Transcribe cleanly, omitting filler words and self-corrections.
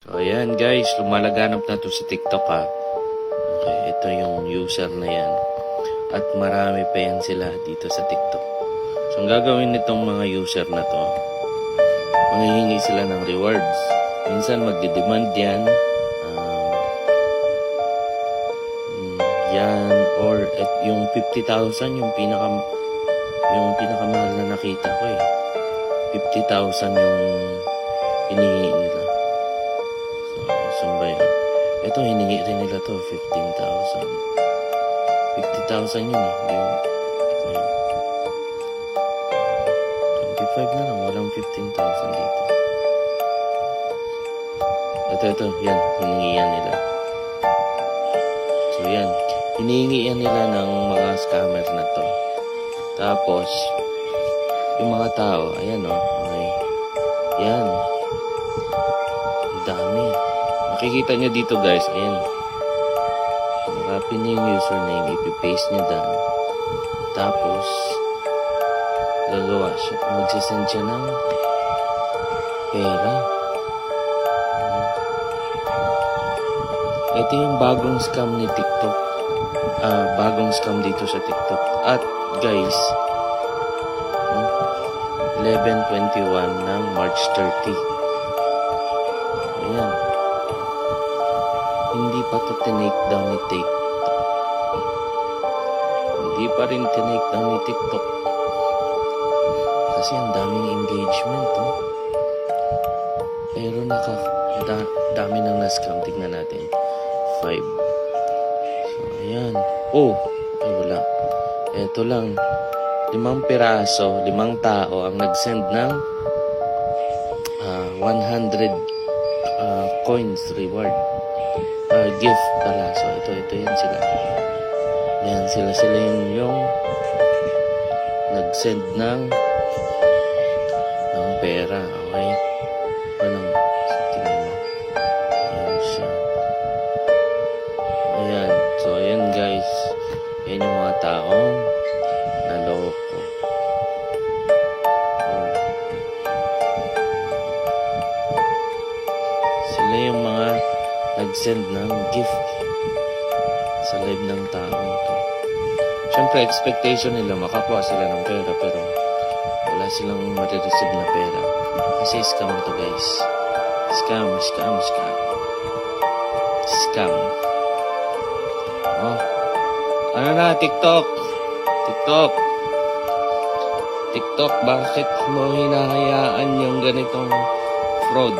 So, ayan guys, lumalaganap na to sa TikTok ha. Okay, ito yung user na yan. At marami pa yan sila dito sa TikTok. So, ang gagawin nitong mga user na to, manghihingi sila ng rewards. Minsan magde-demand yan. Yan, or yung 50,000, yung pinakamahal na nakita ko eh. 50,000 yung hinihingi nila. So, saan ba yan? Ito, hiningi rin nila to, 15,000. 50,000 yun eh. Yung, 25 na lang, walang 15,000 dito. Ito, yan, hiningi yan nila. So, yan. Hinihingi yan nila ng mga scammer na to. Tapos, yung mga tao, ayan o, okay. Yan. Ang dami. Makikita nyo dito guys, ayan. Hanapin nyo yung username, ipipaste nyo down. Tapos, gagawa siya. Magsisend siya ng pera. Ito yung bagong scam ni TikTok. Bagong scam dito sa TikTok. At guys, 11:21 ng March 30. Ayan. Hindi pa to tinake down ni TikTok. Hindi pa rin tinake down ni TikTok. Kasi ang daming engagement, oh. Pero dami nang na-scam. Tignan natin. 5. So, ayan. Oh, ay wala. Ito lang. 5 piraso, 5 tao ang nag-send ng 100 coins reward. Gift pala. So, ito yan sila. Yan, sila yung nag-send ng pera. Okay? Anong tingnan mo? Ayan siya. Ayan. So, ayan guys. Yan yung mga taong naloko. Sila yung mga nag-send ng gift sa live ng taong to. Siyempre, expectation nila makakuha sila ng pera pero wala silang marireceive na pera. Kasi scam to guys. Scam. Scam. Oh. Ano na, TikTok, bakit mo hinahayaan yung ganitong fraud?